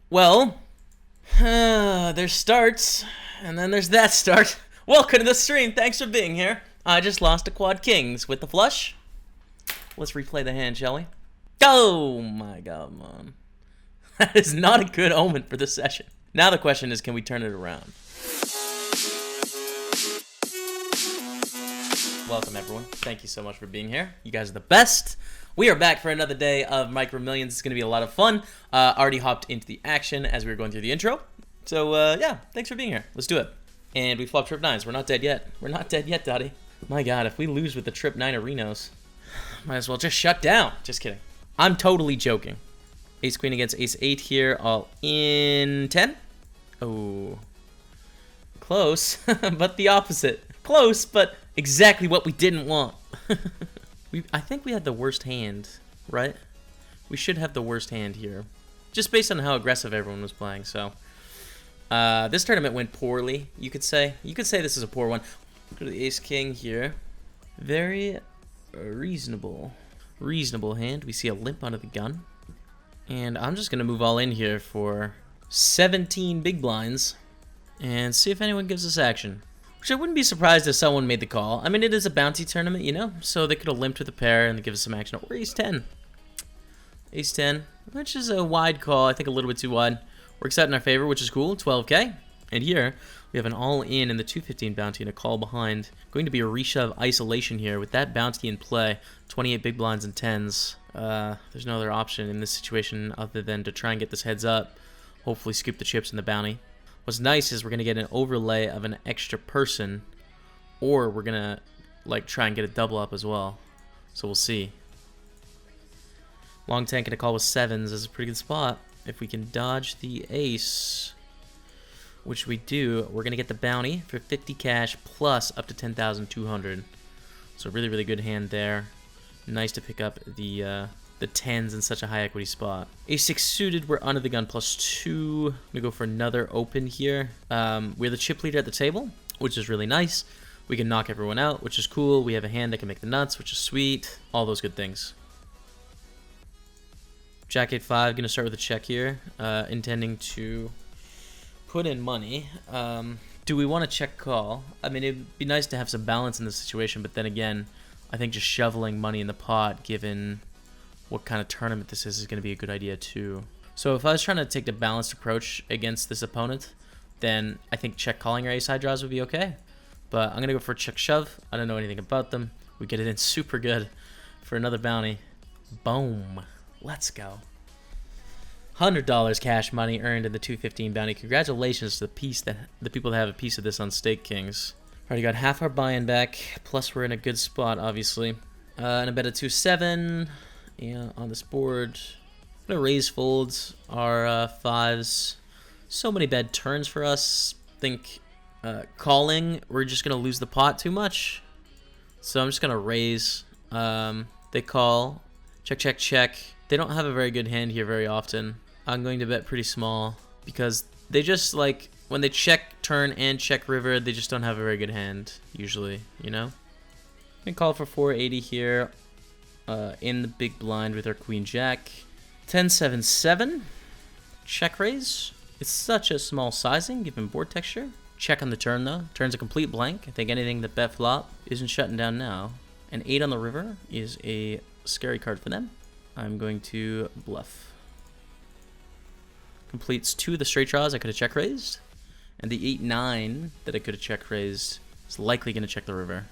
Well, there's starts, and then there's that start. Welcome to the stream. Thanks for being here. I just lost to Quad Kings with the flush. Let's replay the hand, shall we? Oh my god, man. That is not a good omen for this session. Now the question is, can we turn it around? Welcome, everyone. Thank you so much for being here. You guys are the best. We are back for another day of Micro Millions. It's going to be a lot of fun. Already hopped into the action as we were going through the intro. So, yeah, thanks for being here. Let's do it. And we flopped trip 9s. We're not dead yet. We're not dead yet, Dottie. My god, if we lose with the trip 9 arenos, might as well just shut down. Just kidding. I'm totally joking. Ace Queen against Ace 8 here, all in 10. Oh. Close, but the opposite. Close, but exactly what we didn't want. I think we had the worst hand, right? We should have the worst hand here. Just based on how aggressive everyone was playing, so. This tournament went poorly, you could say. You could say this is a poor one. Go to the Ace-King here. Very reasonable. Reasonable hand. We see a limp under the gun. And I'm just going to move all in here for 17 big blinds. And see if anyone gives us action. Which I wouldn't be surprised if someone made the call. I mean, it is a bounty tournament, you know? So they could have limped with a pair and give us some action. Or Ace 10. Ace 10, which is a wide call. I think a little bit too wide. Works out in our favor, which is cool. 12k. And here, we have an all-in the 215 bounty and a call behind. Going to be a reshove isolation here. With that bounty in play, 28 big blinds and 10s. There's no other option in this situation other than to try and get this heads up. Hopefully scoop the chips in the bounty. What's nice is we're going to get an overlay of an extra person, or we're going to like try and get a double up as well. So we'll see. Long tank and a call with 7s is a pretty good spot. If we can dodge the ace, which we do, we're going to get the bounty for 50 cash plus up to 10,200. So really, really good hand there. Nice to pick up the 10s in such a high equity spot. Ace-6 suited, we're under the gun +2. I'm gonna go for another open here. We're the chip leader at the table, which is really nice. We can knock everyone out, which is cool. We have a hand that can make the nuts, which is sweet. All those good things. Jack 8-5, gonna start with a check here. Intending to put in money. Do we want to check call? I mean, it'd be nice to have some balance in this situation, but then again, I think just shoveling money in the pot, given what kind of tournament this is going to be a good idea too. So if I was trying to take the balanced approach against this opponent, then I think check calling our ace high draws would be okay. But I'm going to go for a check shove. I don't know anything about them. We get it in super good for another bounty. Boom. Let's go. $100 cash money earned in the 215 bounty. Congratulations to the people that have a piece of this on Stake Kings. Already got half our buy-in back, plus we're in a good spot, obviously. And a bet of 2-7. Yeah, on this board, I'm gonna raise folds our 5s. So many bad turns for us. Think calling, we're just gonna lose the pot too much. So I'm just gonna raise. They call, check, check, check. They don't have a very good hand here very often. I'm going to bet pretty small because they just like when they check turn and check river, they just don't have a very good hand usually. You know, I'm gonna call for 480 here. In the big blind with our queen jack. 10-7-7. Check raise. It's such a small sizing given board texture. Check on the turn though. Turn's a complete blank. I think anything that bet flop isn't shutting down now. An 8 on the river is a scary card for them. I'm going to bluff. Completes 2 of the straight draws I could have check raised. And the 8-9 that I could have check raised is likely going to check the river.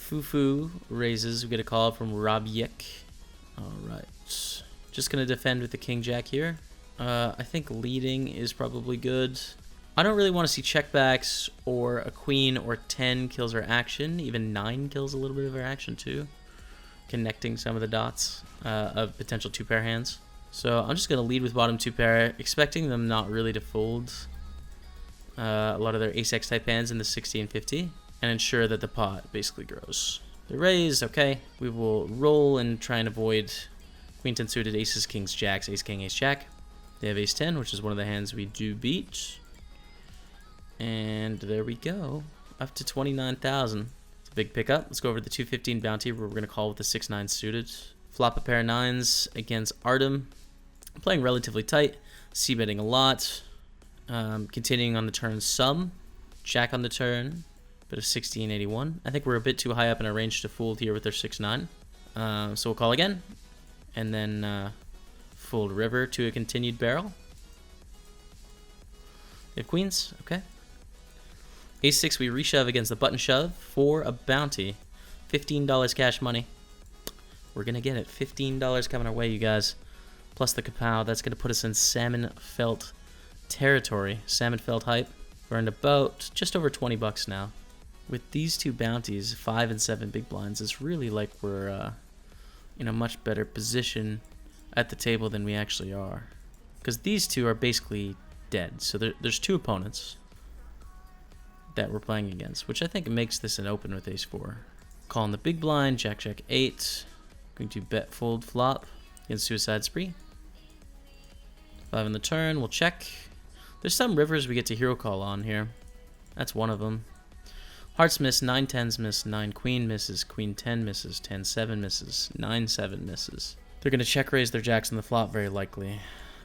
Fufu raises. We get a call from Rabiek. Alright. Just going to defend with the king jack here. I think leading is probably good. I don't really want to see checkbacks or a queen or 10 kills our action. Even 9 kills a little bit of our action too. Connecting some of the dots of potential 2-pair hands. So I'm just going to lead with bottom 2-pair, expecting them not really to fold a lot of their ace-x type hands in the 60 and 50. And ensure that the pot basically grows. The raise, okay. We will roll and try and avoid queen 10 suited, aces, kings, jacks, ace, king, ace, jack. They have ace 10, which is one of the hands we do beat. And there we go. Up to 29,000. It's a big pickup. Let's go over to the 215 bounty where we're going to call with the 6-9 suited. Flop a pair of 9s against Artem. I'm playing relatively tight. c-betting a lot. Continuing on the turn some. Jack on the turn. Bit of 1681. I think we're a bit too high up in our range to fold here with their 6-9. So we'll call again. And then fold river to a continued barrel. We have queens. Okay. Ace-6, we reshove against the button shove for a bounty. $15 cash money. We're going to get it. $15 coming our way, you guys. Plus the kapow. That's going to put us in salmon felt territory. Salmon felt hype. We're in about just over 20 bucks now. With these two bounties, 5 and 7 big blinds, it's really like we're in a much better position at the table than we actually are. Because these two are basically dead. So there's two opponents that we're playing against, which I think makes this an open with ace-4. Calling the big blind, jack, 8. Going to bet fold flop against suicide spree. 5 on the turn, we'll check. There's some rivers we get to hero call on here. That's one of them. Hearts miss, 9-10s miss, 9-queen misses, queen 10 misses, 10-7 misses, 9-7 misses. They're going to check raise their jacks on the flop very likely.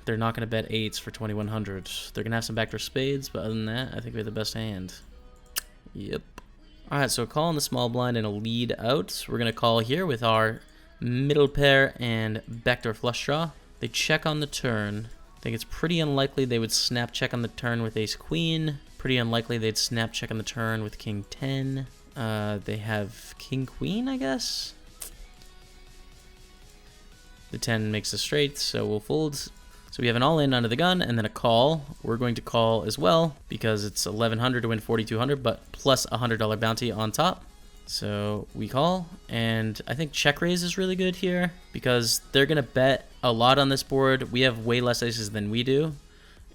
They're not going to bet 8s for 2100. They're going to have some backdoor spades, but other than that, I think we have the best hand. Yep. Alright, so calling the small blind and a lead out. We're going to call here with our middle pair and backdoor flush draw. They check on the turn. I think it's pretty unlikely they would snap check on the turn with ace-queen. Pretty unlikely they'd snap check on the turn with king 10. They have king queen, I guess. The 10 makes a straight, so we'll fold. So we have an all-in under the gun and then a call. We're going to call as well because it's 1100 to win 4200, but plus a $100 bounty on top. So we call, and I think check raise is really good here because they're going to bet a lot on this board. We have way less aces than we do,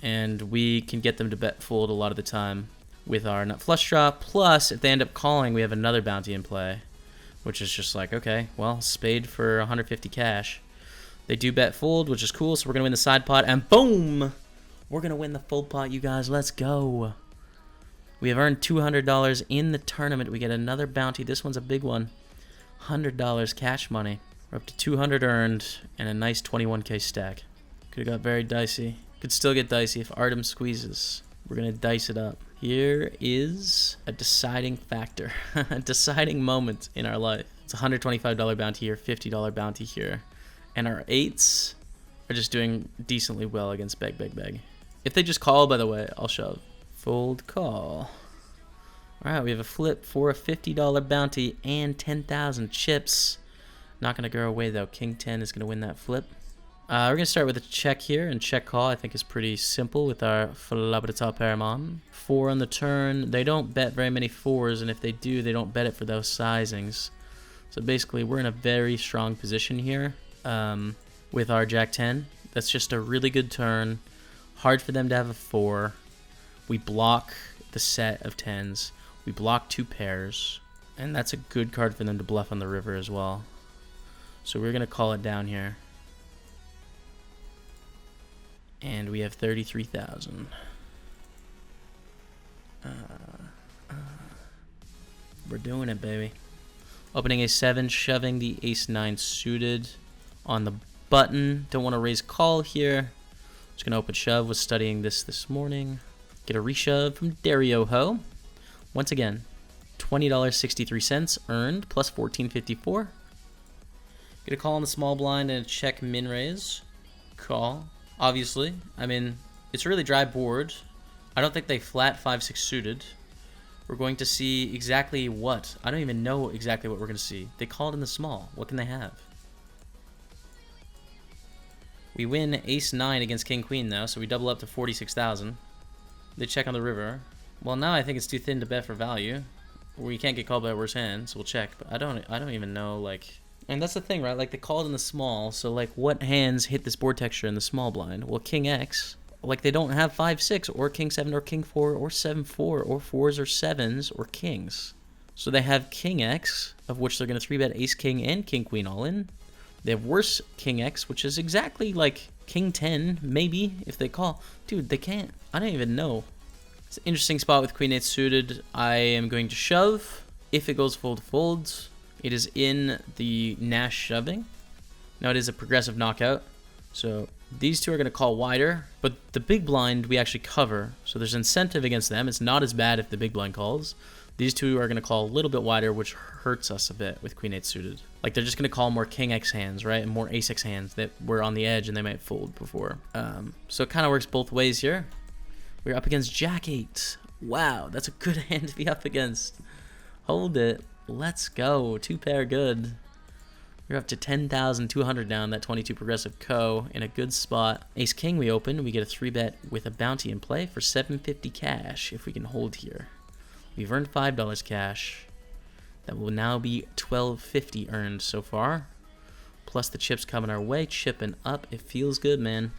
and we can get them to bet fold a lot of the time with our nut flush draw. Plus, if they end up calling, we have another bounty in play, which is just like, okay, well, spade for 150 cash. They do bet fold, which is cool, so we're going to win the side pot, and boom! We're going to win the full pot, you guys. Let's go. We have earned $200 in the tournament. We get another bounty. This one's a big one. $100 cash money. We're up to 200 earned and a nice 21k stack. Could have got very dicey. Could still get dicey if Artem squeezes. We're going to dice it up. Here is a deciding factor. A deciding moment in our life. It's a $125 bounty here, $50 bounty here. And our 8s are just doing decently well against beg. If they just call, by the way, I'll shove. Fold call. Alright, we have a flip for a $50 bounty and 10,000 chips. Not going to go away, though. King 10 is going to win that flip. We're going to start with a check here, and check call I think is pretty simple with our flop de top paramon. 4 on the turn. They don't bet very many 4s, and if they do, they don't bet it for those sizings. So basically, we're in a very strong position here. With our jack 10. That's just a really good turn. Hard for them to have a 4. We block the set of 10s. We block 2 pairs. And that's a good card for them to bluff on the river as well. So we're going to call it down here. And we have 33,000. We're doing it, baby. Opening a 7, shoving the ace-9 suited on the button. Don't want to raise call here. Just going to open shove. Was studying this morning. Get a reshove from Dario Ho. Once again, $20.63 earned, plus $14.54. Get a call on the small blind and a check min raise. Call. Obviously, I mean, it's a really dry board. I don't think they flat 5-6 suited. We're going to see exactly what. I don't even know exactly what we're going to see. They called in the small. What can they have? We win ace-9 against king-queen, though, so we double up to 46,000. They check on the river. Well, now I think it's too thin to bet for value. We can't get called by a worse hand, so we'll check. But I don't even know, like... And that's the thing, right? Like, they called in the small, so, like, what hands hit this board texture in the small blind? Well, king X, like, they don't have 5-6, or king 7, or king 4, or 7-4, or 4s or 7s, or kings. So they have king X, of which they're going to 3-bet ace-king and king-queen all in. They have worse king X, which is exactly like king 10, maybe, if they call. Dude, they can't. I don't even know. It's an interesting spot with queen 8 suited. I am going to shove. If it goes fold, folds. It is in the Nash shoving. Now it is a progressive knockout. So These two are going to call wider, but the big blind we actually cover, so there's incentive against them. It's not as bad if the big blind calls. These two are going to call a little bit wider, which hurts us a bit with Queen 8 suited. Like, they're just going to call more King X hands, right? And more Ace X hands that were on the edge and they might fold before. So it kind of works both ways here. We're up against Jack 8. Wow, that's a good hand to be up against. Hold it. Let's go. 2 pair good. We're up to 10,200 down that 22 progressive co in a good spot. Ace King we open. We get a 3-bet with a bounty in play for $750 cash if we can hold here. We've earned $5 cash. That will now be $12.50 earned so far. Plus the chips coming our way, chipping up. It feels good, man.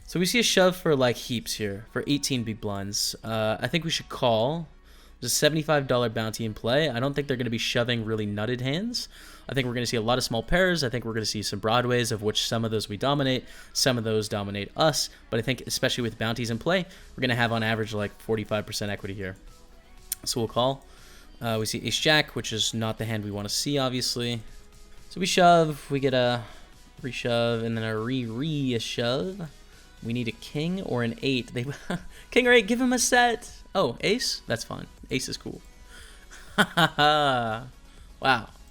So we see a shove for like heaps here for 18 big blinds. I think we should call. There's a $75 bounty in play. I don't think they're going to be shoving really nutted hands. I think we're going to see a lot of small pairs. I think we're going to see some broadways, of which some of those we dominate, some of those dominate us. But I think especially with bounties in play, we're going to have on average like 45% equity here. So we'll call. We see Ace Jack, which is not the hand we want to see, obviously. So we shove. We get a reshove and then a re-shove. We need a king or an 8. King or 8, give him a set. Oh, ace? That's fine. Ace is cool. Wow.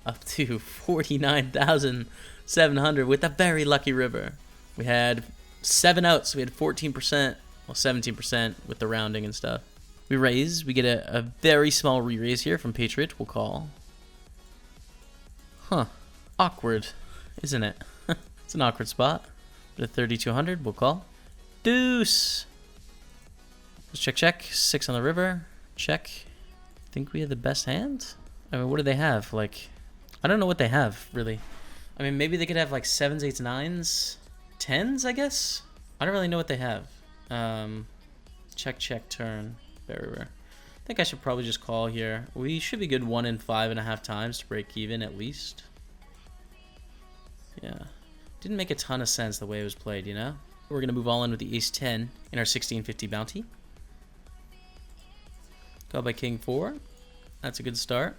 Up to 49,700 with a very lucky river. We had 7 outs. We had 14%. Well, 17% with the rounding and stuff. We raise. We get a very small re-raise here from Patriot. We'll call. Huh. Awkward, isn't it? It's an awkward spot. But at 3,200, we'll call. Deuce. Let's check. 6 on the river. Check. Think we have the best hand? I mean, what do they have? Like, I don't know what they have, really. I mean, maybe they could have like 7s, 8s, 9s, 10s, I guess? I don't really know what they have. Check, turn. Very rare. I think I should probably just call here. We should be good 1 in 5.5 times to break even at least. Yeah. Didn't make a ton of sense the way it was played, you know? We're going to move all in with the Ace 10 in our 1650 bounty. Called by King 4. That's a good start.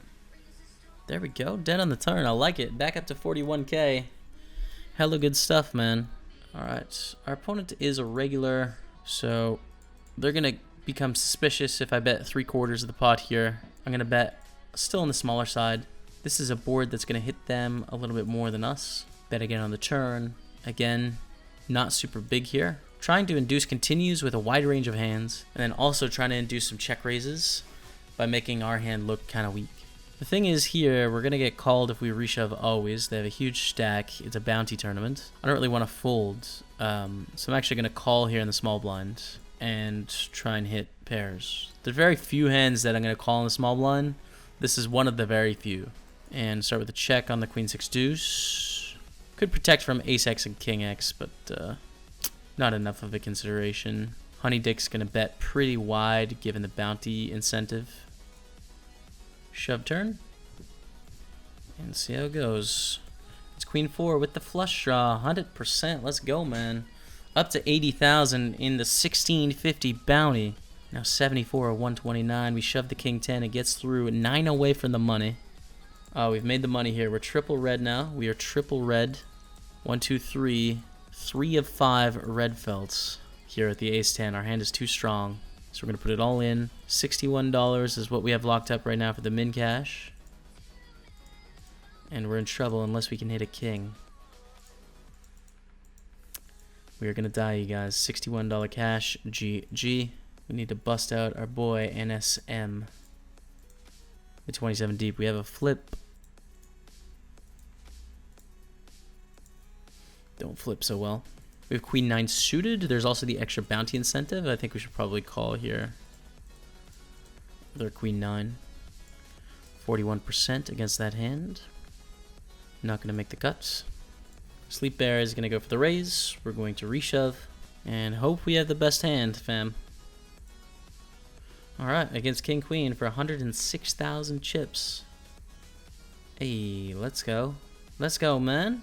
There we go. Dead on the turn. I like it. Back up to 41k. Hella good stuff, man. Alright. Our opponent is a regular, so they're going to become suspicious if I bet 3/4 of the pot here. I'm going to bet still on the smaller side. This is a board that's going to hit them a little bit more than us. Bet again on the turn. Again, not super big here. Trying to induce continues with a wide range of hands, and then also trying to induce some check raises by making our hand look kind of weak. The thing is here, we're going to get called if we reshove always. They have a huge stack. It's a bounty tournament. I don't really want to fold, so I'm actually going to call here in the small blind and try and hit pairs. There are very few hands that I'm going to call in the small blind. This is one of the very few. And start with a check on the Queen 6 deuce. Could protect from Ace X and King X, but not enough of a consideration. Honey Dick's going to bet pretty wide given the bounty incentive. Shove turn. And see how it goes. It's Queen 4 with the flush draw. 100%. Let's go, man. Up to 80,000 in the 1650 bounty. Now 74 or 129. We shove the King 10. It gets through. 9 away from the money. Oh, we've made the money here. We're triple red now. We are triple red. 1, 2, 3. 3 of 5 red felts here at the Ace 10. Our hand is too strong. So we're going to put it all in. $61 is what we have locked up right now for the min cash. And we're in trouble unless we can hit a king. We are going to die, you guys. $61 cash. GG. We need to bust out our boy NSM. The 27 deep. We have a flip. Don't flip so well. We have Queen 9 suited. There's also the extra bounty incentive. I think we should probably call here. Their Queen 9. 41% against that hand. Not going to make the cuts. Sleep Bear is going to go for the raise. We're going to reshove. And hope we have the best hand, fam. Alright, against King Queen for 106,000 chips. Hey, let's go. Let's go, man.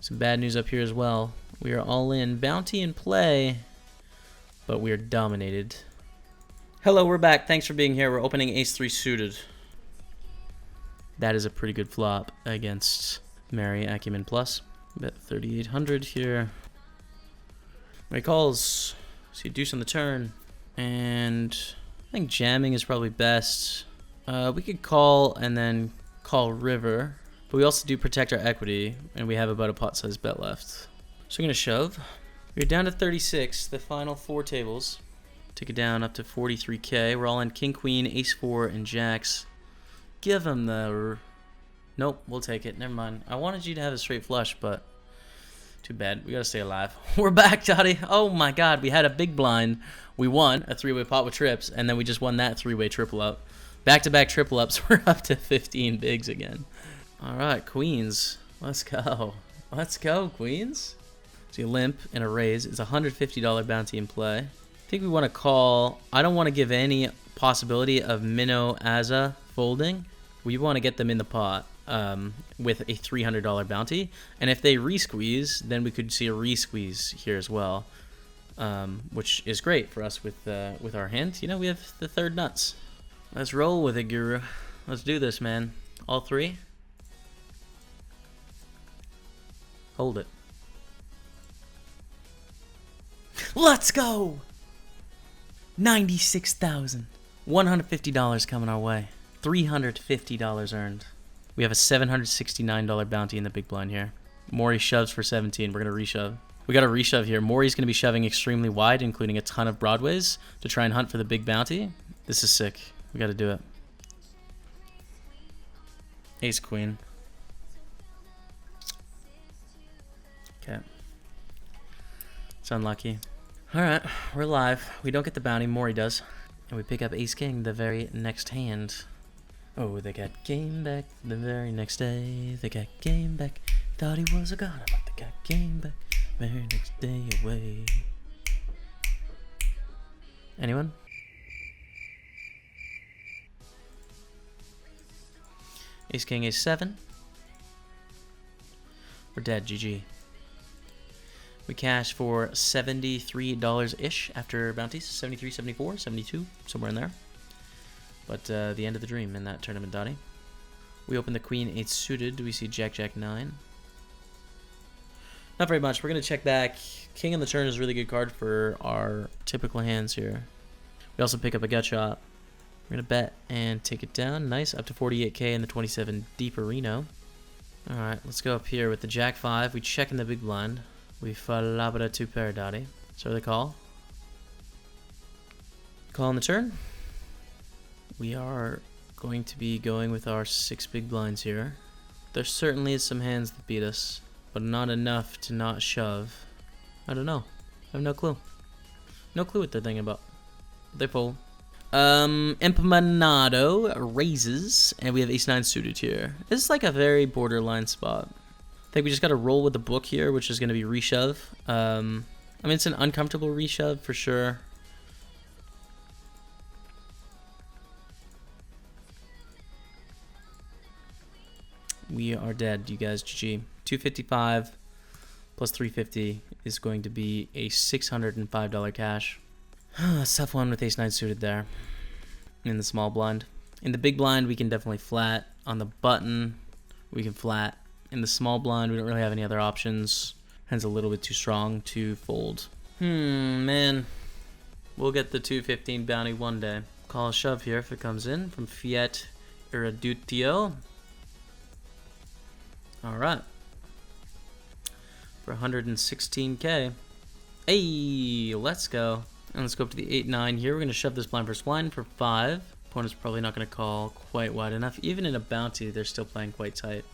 Some bad news up here as well. We are all in. Bounty in play. But we are dominated. Hello, we're back. Thanks for being here. We're opening Ace 3 suited. That is a pretty good flop against Mary Acumen Plus. Bet 3,800 here. He calls. See a deuce on the turn. And I think jamming is probably best. We could call and then call river. But we also do protect our equity. And we have about a pot-sized bet left. So we're going to shove. We're down to 36. The final 4 tables. Take it down up to 43k. We're all in king, queen, ace 4, and jacks. Give him the... Nope, we'll take it. Never mind. I wanted you to have a straight flush, but too bad. We gotta stay alive. We're back, Dottie. Oh my god, we had a big blind. We won a 3-way pot with trips, and then we just won that 3-way triple up. Back-to-back triple ups. We're up to 15 bigs again. All right, queens. Let's go. Let's go, queens. See, limp and a raise. It's a $150 bounty in play. I think we want to call. I don't want to give any possibility of minnow Aza folding. We want to get them in the pot with a $300 bounty. And if they re-squeeze, then we could see a re-squeeze here as well, which is great for us with our hand. You know, we have the third nuts. Let's roll with it, Guru. Let's do this, man. All 3. Hold it. Let's go! $96,000. $150 coming our way. $350 earned. We have a $769 bounty in the big blind here. Maury shoves for 17. We're going to reshove. We got a reshove here. Maury's going to be shoving extremely wide, including a ton of broadways, to try and hunt for the big bounty. This is sick. We got to do it. Ace queen. Okay. It's unlucky. Alright, we're live. We don't get the bounty, Maury does. And we pick up ace king the very next hand. Oh, they got game back the very next day. They got game back. Thought he was a goner, but they got game back very next day away. Anyone? Ace king, ace 7. We're dead, GG. We cash for $73-ish after bounties. 73, 74, 72, somewhere in there. But the end of the dream in that tournament, Dottie. We open the queen 8 suited. We see jack, jack 9. Not very much. We're going to check back. King on the turn is a really good card for our typical hands here. We also pick up a gut shot. We're going to bet and take it down. Nice. Up to 48k in the 27 deeper Reno. Alright, let's go up here with the jack 5. We check in the big blind. We falabra 2 pair, Dottie. So they call. Call on the turn. We are going to be going with our 6 big blinds here. There certainly is some hands that beat us, but not enough to not shove. I don't know. I have no clue. No clue what they're thinking about. They fold. Empanado raises, and we have ace 9 suited here. This is like a very borderline spot. I think we just got to roll with the book here, which is going to be reshove. I mean, it's an uncomfortable reshove for sure. We are dead, you guys. GG. 255 plus 350 is going to be a $605 cash. That's a tough one with ace 9 suited there in the small blind. In the big blind, we can definitely flat. On the button, we can flat. In the small blind, we don't really have any other options. Hand's a little bit too strong to fold. Man. We'll get the 215 bounty one day. Call a shove here if it comes in from Fiat Irredutio. Alright. For 116k. Hey, let's go. And let's go up to the 8-9 here. We're going to shove this blind versus blind for 5. Opponent's probably not going to call quite wide enough. Even in a bounty, they're still playing quite tight.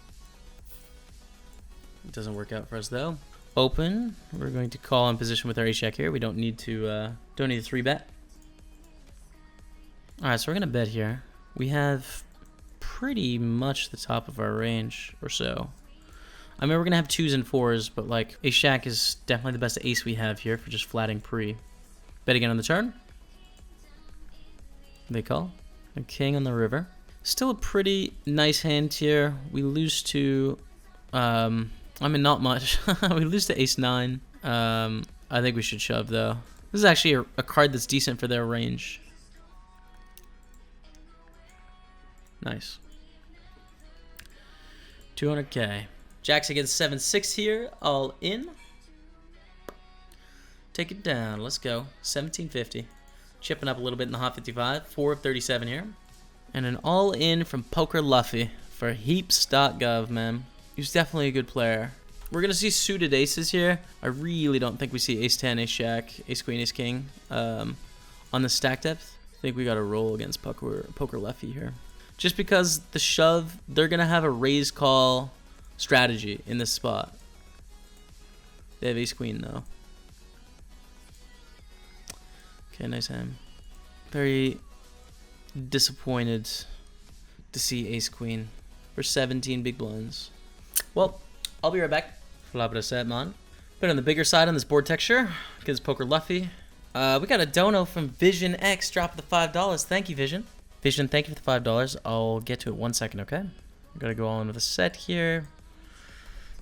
It doesn't work out for us though. Open. We're going to call in position with our ace jack here. We don't need to 3-bet. Alright, so we're going to bet here. We have pretty much the top of our range or so. I mean, we're going to have 2s and 4s, but like ace jack is definitely the best ace we have here for just flatting pre. Bet again on the turn. They call. A king on the river. Still a pretty nice hand here. We lose to, I mean, not much. We lose to ace 9. I think we should shove though. This is actually a card that's decent for their range. Nice. 200k. Jacks against 7-6 here. All in. Take it down. Let's go. 1750. Chipping up a little bit in the hot 55. 4 of 37 here. And an all-in from Poker Luffy for heaps.gov, man. He's definitely a good player. We're going to see suited aces here. I really don't think we see ace-10, ace-jack, ace-queen, ace-king on the stack depth. I think we got to roll against Poker Luffy here. Just because the shove, they're going to have a raise call strategy in this spot. They have ace-queen, though. Okay, nice hand. Very disappointed to see ace-queen for 17 big blinds. Well, I'll be right back. Flop it a set, man. Been on the bigger side on this board texture because Poker Luffy. We got a dono from Vision X dropping the $5. Thank you, Vision. Vision, thank you for the $5. I'll get to it 1 second, okay? I'm gonna go on with a set here.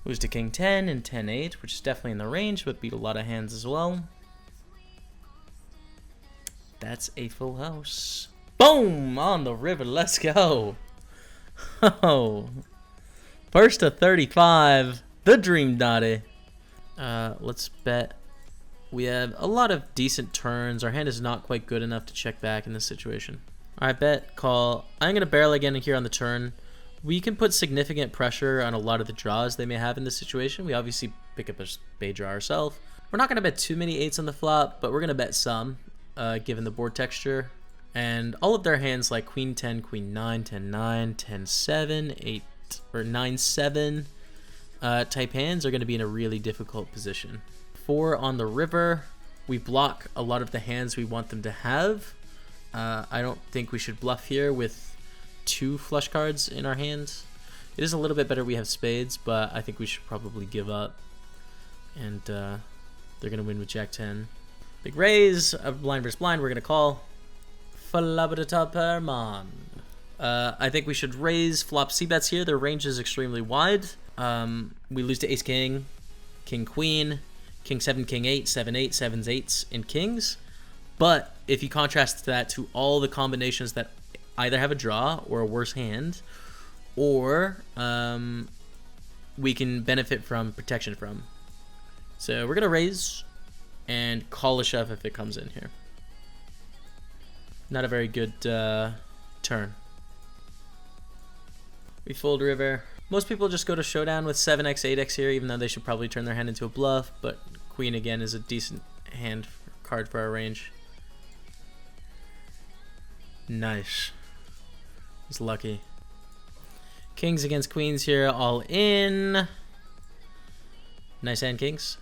Lose to King 10 and 10-8, which is definitely in the range, but beat a lot of hands as well. That's a full house. Boom! On the river. Let's go. Oh. First to 35. The Dream Dotty. Let's bet. We have a lot of decent turns. Our hand is not quite good enough to check back in this situation. Alright, bet. Call. I'm going to barrel again here on the turn. We can put significant pressure on a lot of the draws they may have in this situation. We obviously pick up a spade draw ourselves. We're not going to bet too many 8s on the flop, but we're going to bet some. Given the board texture, and all of their hands like Queen 10, Queen 9, 10 9, 10 7, 8 or 9 7 type hands are going to be in a really difficult position. 4 on the river, we block a lot of the hands we want them to have. I don't think we should bluff here with 2 flush cards in our hands. It is a little bit better we have spades, but I think we should probably give up. And they're going to win with Jack 10. Big raise, blind versus blind, we're going to call. Flabbertopperman. I think we should raise flop c-bets here. Their range is extremely wide. We lose to ace-king, king-queen, king-7, king-8, 7-8, 7s, 8s, and kings. But if you contrast that to all the combinations that either have a draw or a worse hand, or we can benefit from protection from. So we're going to raise and call a shove if it comes in here. Not a very good turn. We fold river. Most people just go to showdown with 7x, 8x here, even though they should probably turn their hand into a bluff, but queen again is a decent hand card for our range. Nice. It's lucky. Kings against queens here, all in. Nice hand, kings.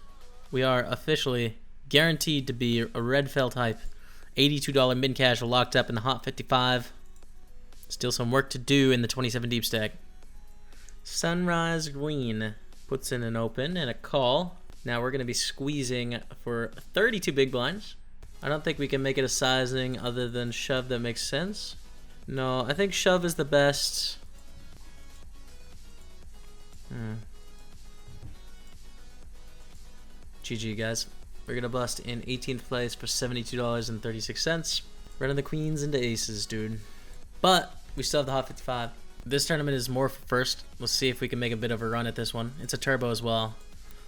We are officially guaranteed to be a red felt hype. $82 min cash locked up in the hot 55. Still some work to do in the 27 deep stack. Sunrise Green puts in an open and a call. Now we're going to be squeezing for 32 big blinds. I don't think we can make it a sizing other than shove that makes sense. No, I think shove is the best. GG, guys. We're going to bust in 18th place for $72.36. Running the queens into aces, dude. But we still have the hot 55. This tournament is more for first. Let's see if we can make a bit of a run at this one. It's a turbo as well,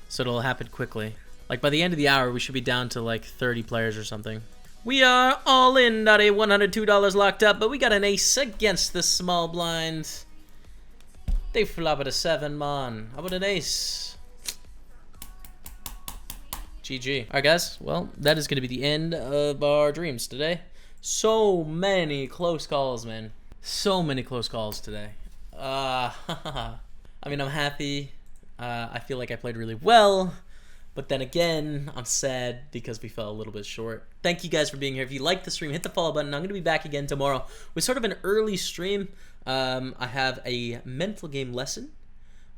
so it'll happen quickly. Like by the end of the hour, we should be down to like 30 players or something. We are all in, not a $102 locked up, but we got an ace against the small blind. They flop at a 7, man. How about an ace? GG. Alright, guys. Well, that is going to be the end of our dreams today. So many close calls, man. So many close calls today. I mean, I'm happy. I feel like I played really well. But then again, I'm sad because we fell a little bit short. Thank you guys for being here. If you like the stream, hit the follow button. I'm going to be back again tomorrow with sort of an early stream. I have a mental game lesson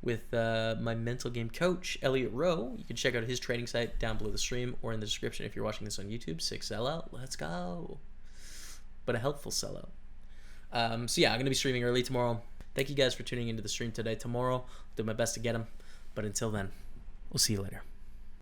with my mental game coach, Elliot Rowe. You can check out his training site down below the stream or in the description if you're watching this on YouTube. 6 sellout. Let's go. But a helpful sellout. So yeah, I'm going to be streaming early tomorrow. Thank you guys for tuning into the stream today. Tomorrow, I'll do my best to get them. But until then, we'll see you later.